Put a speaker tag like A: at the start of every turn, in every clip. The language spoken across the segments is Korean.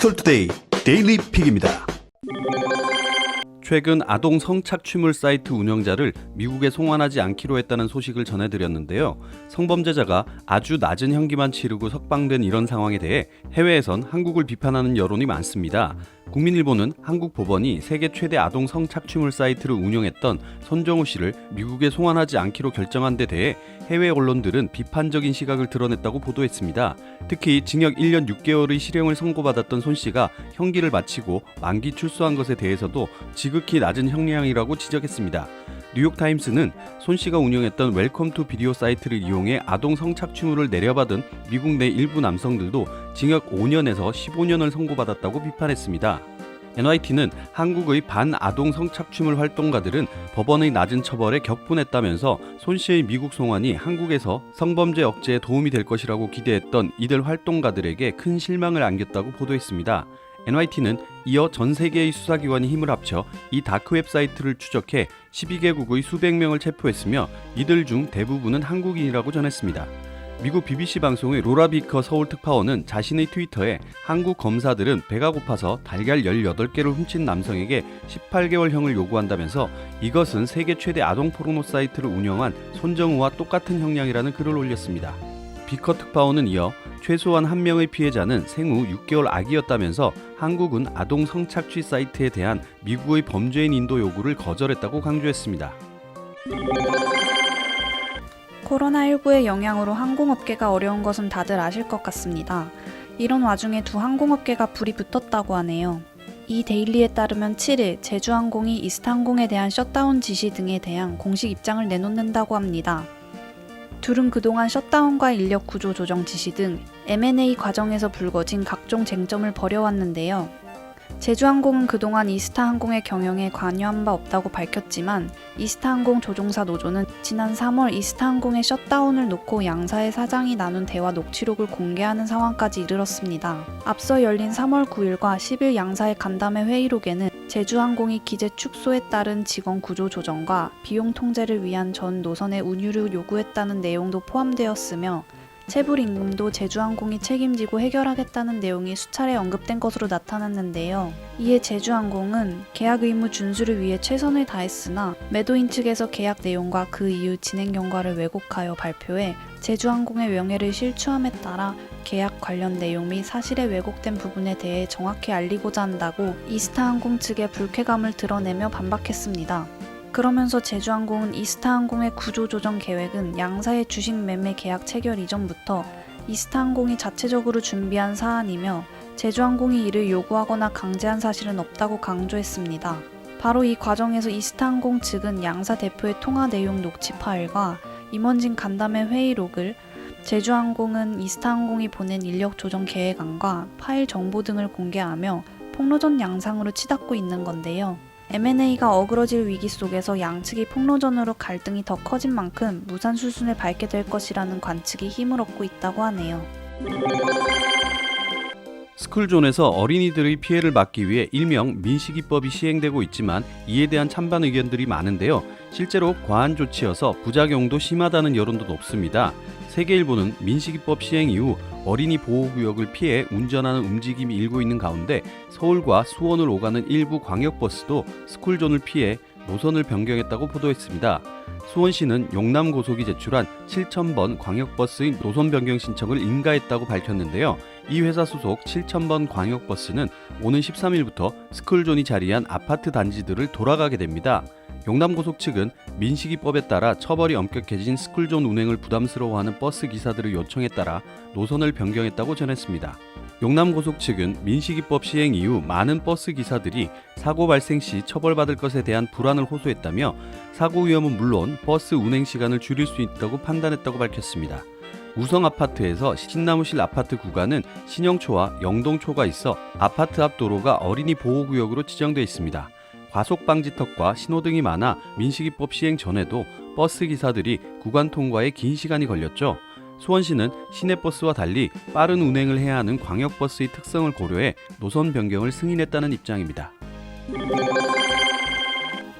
A: 피지컬투데이 데일리 픽입니다.
B: 최근 아동 성착취물 사이트 운영자를 미국에 송환하지 않기로 했다는 소식을 전해드렸는데요. 성범죄자가 아주 낮은 형기만 치르고 석방된 이런 상황에 대해 해외에선 한국을 비판하는 여론이 많습니다. 국민일보는 한국 법원이 세계 최대 아동 성착취물 사이트를 운영했던 손정우 씨를 미국에 송환하지 않기로 결정한 데 대해 해외 언론들은 비판적인 시각을 드러냈다고 보도했습니다. 특히 징역 1년 6개월의 실형을 선고받았던 손 씨가 형기를 마치고 만기 출소한 것에 대해서도 지극히 낮은 형량이라고 지적했습니다. 뉴욕타임스는 손 씨가 운영했던 웰컴 투 비디오 사이트를 이용해 아동 성착취물을 내려받은 미국 내 일부 남성들도 징역 5년에서 15년을 선고받았다고 비판했습니다. NYT는 한국의 반아동 성착취물 활동가들은 법원의 낮은 처벌에 격분했다면서 손 씨의 미국 송환이 한국에서 성범죄 억제에 도움이 될 것이라고 기대했던 이들 활동가들에게 큰 실망을 안겼다고 보도했습니다. NYT는 이어 전 세계의 수사기관이 힘을 합쳐 이 다크웹 사이트를 추적해 12개국의 수백 명을 체포했으며 이들 중 대부분은 한국인이라고 전했습니다. 미국 BBC 방송의 로라 비커 서울 특파원은 자신의 트위터에 한국 검사들은 배가 고파서 달걀 18개를 훔친 남성에게 18개월형을 요구한다면서 이것은 세계 최대 아동 포르노 사이트를 운영한 손정우와 똑같은 형량이라는 글을 올렸습니다. 비커 특파원은 이어 최소한 한 명의 피해자는 생후 6개월 아기였다면서 한국은 아동 성착취 사이트에 대한 미국의 범죄인 인도 요구를 거절했다고 강조했습니다.
C: 코로나19의 영향으로 항공업계가 어려운 것은 다들 아실 것 같습니다. 이런 와중에 두 항공업계가 불이 붙었다고 하네요. 이 데일리에 따르면 7일 제주항공이 이스타항공에 대한 셧다운 지시 등에 대한 공식 입장을 내놓는다고 합니다. 둘은 그동안 셧다운과 인력 구조 조정 지시 등 M&A 과정에서 불거진 각종 쟁점을 벌여왔는데요. 제주항공은 그동안 이스타항공의 경영에 관여한 바 없다고 밝혔지만 이스타항공 조종사 노조는 지난 3월 이스타항공의 셧다운을 놓고 양사의 사장이 나눈 대화 녹취록을 공개하는 상황까지 이르렀습니다. 앞서 열린 3월 9일과 10일 양사의 간담회 회의록에는 제주항공이 기재 축소에 따른 직원 구조 조정과 비용 통제를 위한 전 노선의 운유를 요구했다는 내용도 포함되었으며 체불 임금도 제주항공이 책임지고 해결하겠다는 내용이 수차례 언급된 것으로 나타났는데요. 이에 제주항공은 계약 의무 준수를 위해 최선을 다했으나 매도인 측에서 계약 내용과 그 이후 진행 경과를 왜곡하여 발표해 제주항공의 명예를 실추함에 따라 계약 관련 내용 및 사실에 왜곡된 부분에 대해 정확히 알리고자 한다고 이스타항공 측에 불쾌감을 드러내며 반박했습니다. 그러면서 제주항공은 이스타항공의 구조조정 계획은 양사의 주식 매매 계약 체결 이전부터 이스타항공이 자체적으로 준비한 사안이며 제주항공이 이를 요구하거나 강제한 사실은 없다고 강조했습니다. 바로 이 과정에서 이스타항공 측은 양사 대표의 통화 내용 녹취 파일과 임원진 간담회 회의록을 제주항공은 이스타항공이 보낸 인력 조정 계획안과 파일 정보 등을 공개하며 폭로전 양상으로 치닫고 있는 건데요. M&A가 어그러질 위기 속에서 양측이 폭로전으로 갈등이 더 커진 만큼 무산 수순을 밟게 될 것이라는 관측이 힘을 얻고 있다고 하네요.
B: 스쿨존에서 어린이들의 피해를 막기 위해 일명 민식이법이 시행되고 있지만 이에 대한 찬반 의견들이 많은데요. 실제로 과한 조치여서 부작용도 심하다는 여론도 높습니다. 세계일보는 민식이법 시행 이후 어린이 보호구역을 피해 운전하는 움직임이 일고 있는 가운데 서울과 수원을 오가는 일부 광역버스도 스쿨존을 피해 노선을 변경했다고 보도했습니다. 수원시는 용남고속이 제출한 7,000번 광역버스의 노선 변경 신청을 인가했다고 밝혔는데요. 이 회사 소속 7,000번 광역버스는 오는 13일부터 스쿨존이 자리한 아파트 단지들을 돌아가게 됩니다. 용남고속 측은 민식이법에 따라 처벌이 엄격해진 스쿨존 운행을 부담스러워하는 버스 기사들의 요청에 따라 노선을 변경했다고 전했습니다. 용남고속 측은 민식이법 시행 이후 많은 버스 기사들이 사고 발생 시 처벌받을 것에 대한 불안을 호소했다며 사고 위험은 물론 버스 운행 시간을 줄일 수 있다고 판단했다고 밝혔습니다. 우성아파트에서 신나무실 아파트 구간은 신영초와 영동초가 있어 아파트 앞 도로가 어린이 보호구역으로 지정되어 있습니다. 과속방지턱과 신호등이 많아 민식이법 시행 전에도 버스 기사들이 구간 통과에 긴 시간이 걸렸죠. 수원시는 시내버스와 달리 빠른 운행을 해야 하는 광역버스의 특성을 고려해 노선 변경을 승인했다는 입장입니다.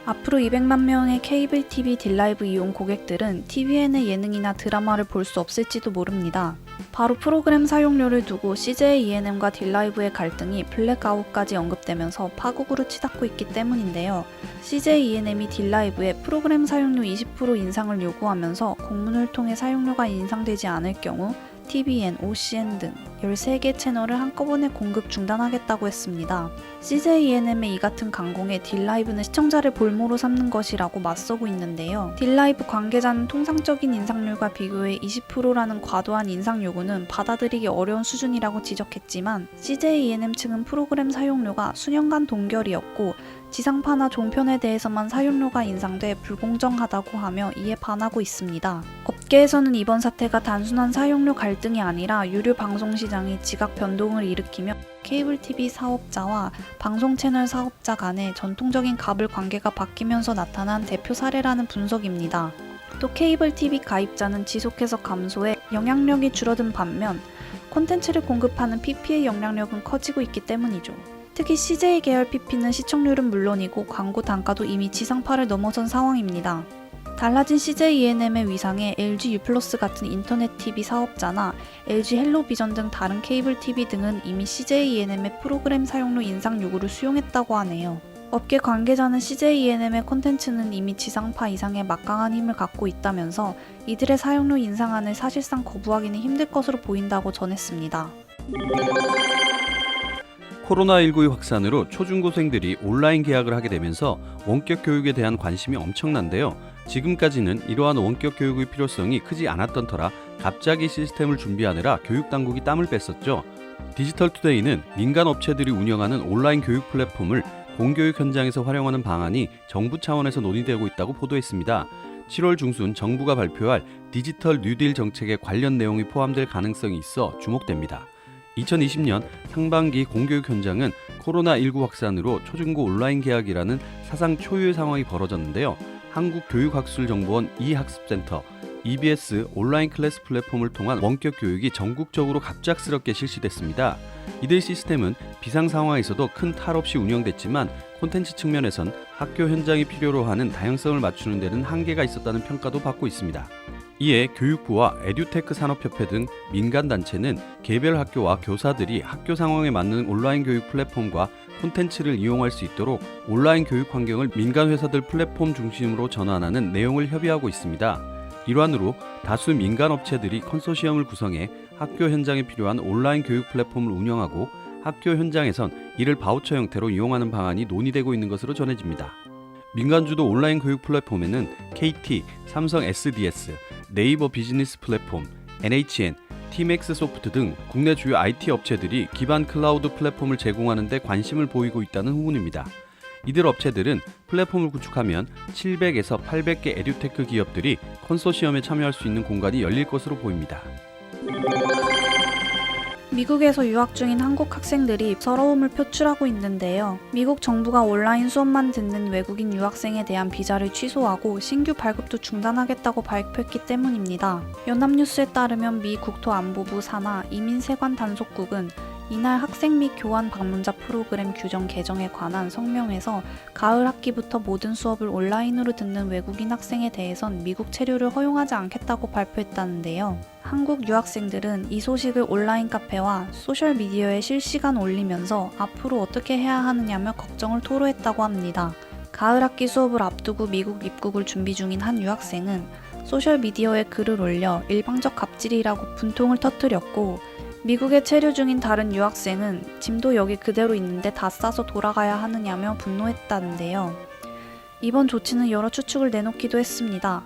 C: 앞으로 200만 명의 케이블 TV 딜라이브 이용 고객들은 TVN의 예능이나 드라마를 볼 수 없을지도 모릅니다. 바로 프로그램 사용료를 두고 CJ ENM과 딜라이브의 갈등이 블랙아웃까지 언급되면서 파국으로 치닫고 있기 때문인데요. CJ ENM이 딜라이브에 프로그램 사용료 20% 인상을 요구하면서 공문을 통해 사용료가 인상되지 않을 경우 TVN, OCN 등 13개 채널을 한꺼번에 공급 중단하겠다고 했습니다. CJ ENM의 이 같은 강공에 딜라이브는 시청자를 볼모로 삼는 것이라고 맞서고 있는데요. 딜라이브 관계자는 통상적인 인상률과 비교해 20%라는 과도한 인상 요구는 받아들이기 어려운 수준이라고 지적했지만 CJ ENM 측은 프로그램 사용료가 수년간 동결이었고 지상파나 종편에 대해서만 사용료가 인상돼 불공정하다고 하며 이에 반하고 있습니다. 업계에서는 이번 사태가 단순한 사용료 갈등이 아니라 유료 방송 시장의 지각 변동을 일으키며 케이블 TV 사업자와 방송 채널 사업자 간의 전통적인 갑을 관계가 바뀌면서 나타난 대표 사례라는 분석입니다. 또 케이블 TV 가입자는 지속해서 감소해 영향력이 줄어든 반면 콘텐츠를 공급하는 PP의 영향력은 커지고 있기 때문이죠. 특히 CJ 계열 PP는 시청률은 물론이고 광고 단가도 이미 지상파를 넘어선 상황입니다. 달라진 CJ ENM의 위상에 LG U+ 같은 인터넷 TV 사업자나 LG 헬로비전 등 다른 케이블 TV 등은 이미 CJ ENM의 프로그램 사용료 인상 요구를 수용했다고 하네요. 업계 관계자는 CJ ENM의 콘텐츠는 이미 지상파 이상의 막강한 힘을 갖고 있다면서 이들의 사용료 인상안을 사실상 거부하기는 힘들 것으로 보인다고 전했습니다.
B: 코로나19의 확산으로 초중고생들이 온라인 계약을 하게 되면서 원격 교육에 대한 관심이 엄청난데요. 지금까지는 이러한 원격 교육의 필요성이 크지 않았던 터라 갑자기 시스템을 준비하느라 교육당국이 땀을 뺐었죠. 디지털투데이는 민간 업체들이 운영하는 온라인 교육 플랫폼을 공교육 현장에서 활용하는 방안이 정부 차원에서 논의되고 있다고 보도했습니다. 7월 중순 정부가 발표할 디지털 뉴딜 정책에 관련 내용이 포함될 가능성이 있어 주목됩니다. 2020년 상반기 공교육 현장은 코로나19 확산으로 초중고 온라인 개학이라는 사상 초유의 상황이 벌어졌는데요. 한국교육학술정보원 이학습센터, EBS 온라인 클래스 플랫폼을 통한 원격 교육이 전국적으로 갑작스럽게 실시됐습니다. 이들 시스템은 비상 상황에서도 큰 탈 없이 운영됐지만 콘텐츠 측면에선 학교 현장이 필요로 하는 다양성을 맞추는 데는 한계가 있었다는 평가도 받고 있습니다. 이에 교육부와 에듀테크 산업협회 등 민간단체는 개별 학교와 교사들이 학교 상황에 맞는 온라인 교육 플랫폼과 콘텐츠를 이용할 수 있도록 온라인 교육 환경을 민간 회사들 플랫폼 중심으로 전환하는 내용을 협의하고 있습니다. 일환으로 다수 민간 업체들이 컨소시엄을 구성해 학교 현장에 필요한 온라인 교육 플랫폼을 운영하고 학교 현장에선 이를 바우처 형태로 이용하는 방안이 논의되고 있는 것으로 전해집니다. 민간주도 온라인 교육 플랫폼에는 KT, 삼성 SDS, 네이버 비즈니스 플랫폼, NHN, 티맥스 소프트 등 국내 주요 IT 업체들이 기반 클라우드 플랫폼을 제공하는 데 관심을 보이고 있다는 후문입니다. 이들 업체들은 플랫폼을 구축하면 700에서 800개 에듀테크 기업들이 컨소시엄에 참여할 수 있는 공간이 열릴 것으로 보입니다.
C: 미국에서 유학 중인 한국 학생들이 서러움을 표출하고 있는데요. 미국 정부가 온라인 수업만 듣는 외국인 유학생에 대한 비자를 취소하고 신규 발급도 중단하겠다고 발표했기 때문입니다. 연합뉴스에 따르면 미 국토안보부 산하 이민세관 단속국은 이날 학생 및 교환 방문자 프로그램 규정 개정에 관한 성명에서 가을 학기부터 모든 수업을 온라인으로 듣는 외국인 학생에 대해선 미국 체류를 허용하지 않겠다고 발표했다는데요. 한국 유학생들은 이 소식을 온라인 카페와 소셜미디어에 실시간 올리면서 앞으로 어떻게 해야 하느냐며 걱정을 토로했다고 합니다. 가을 학기 수업을 앞두고 미국 입국을 준비 중인 한 유학생은 소셜미디어에 글을 올려 일방적 갑질이라고 분통을 터뜨렸고, 미국에 체류 중인 다른 유학생은 짐도 여기 그대로 있는데 다 싸서 돌아가야 하느냐며 분노했다는데요. 이번 조치는 여러 추측을 내놓기도 했습니다.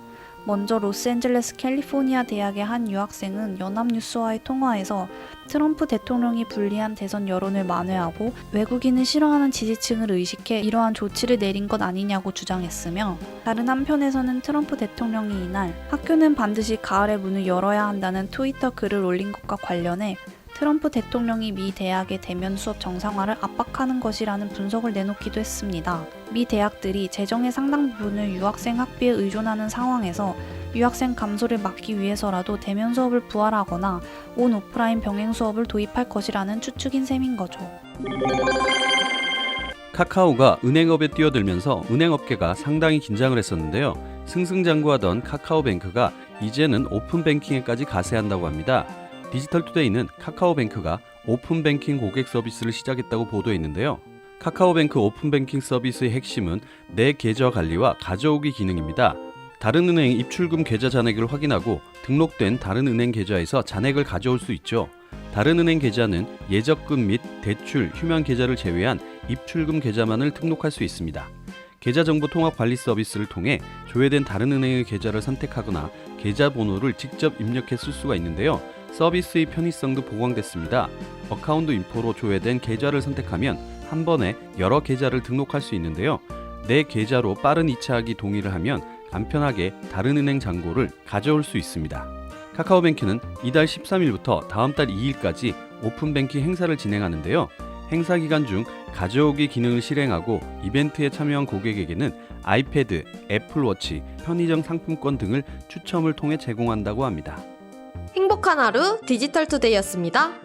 C: 먼저 로스앤젤레스 캘리포니아 대학의 한 유학생은 연합뉴스와의 통화에서 트럼프 대통령이 불리한 대선 여론을 만회하고 외국인을 싫어하는 지지층을 의식해 이러한 조치를 내린 것 아니냐고 주장했으며, 다른 한편에서는 트럼프 대통령이 이날 학교는 반드시 가을에 문을 열어야 한다는 트위터 글을 올린 것과 관련해 트럼프 대통령이 미 대학의 대면 수업 정상화를 압박하는 것이라는 분석을 내놓기도 했습니다. 미 대학들이 재정의 상당 부분을 유학생 학비에 의존하는 상황에서 유학생 감소를 막기 위해서라도 대면 수업을 부활하거나 온 오프라인 병행 수업을 도입할 것이라는 추측인 셈인 거죠.
B: 카카오가 은행업에 뛰어들면서 은행업계가 상당히 긴장을 했었는데요. 승승장구하던 카카오뱅크가 이제는 오픈뱅킹에까지 가세한다고 합니다. 디지털투데이는 카카오뱅크가 오픈뱅킹 고객 서비스를 시작했다고 보도했는데요. 카카오뱅크 오픈뱅킹 서비스의 핵심은 내 계좌 관리와 가져오기 기능입니다. 다른 은행 입출금 계좌 잔액을 확인하고 등록된 다른 은행 계좌에서 잔액을 가져올 수 있죠. 다른 은행 계좌는 예적금 및 대출, 휴면 계좌를 제외한 입출금 계좌만을 등록할 수 있습니다. 계좌 정보 통합 관리 서비스를 통해 조회된 다른 은행의 계좌를 선택하거나 계좌 번호를 직접 입력해 쓸 수가 있는데요. 서비스의 편의성도 보강됐습니다. 어카운트 인포로 조회된 계좌를 선택하면 한 번에 여러 계좌를 등록할 수 있는데요. 내 계좌로 빠른 이체하기 동의를 하면 간편하게 다른 은행 잔고를 가져올 수 있습니다. 카카오뱅크는 이달 13일부터 다음 달 2일까지 오픈뱅킹 행사를 진행하는데요. 행사 기간 중 가져오기 기능을 실행하고 이벤트에 참여한 고객에게는 아이패드, 애플워치, 편의점 상품권 등을 추첨을 통해 제공한다고 합니다.
D: 행복한 하루 디지털투데이였습니다.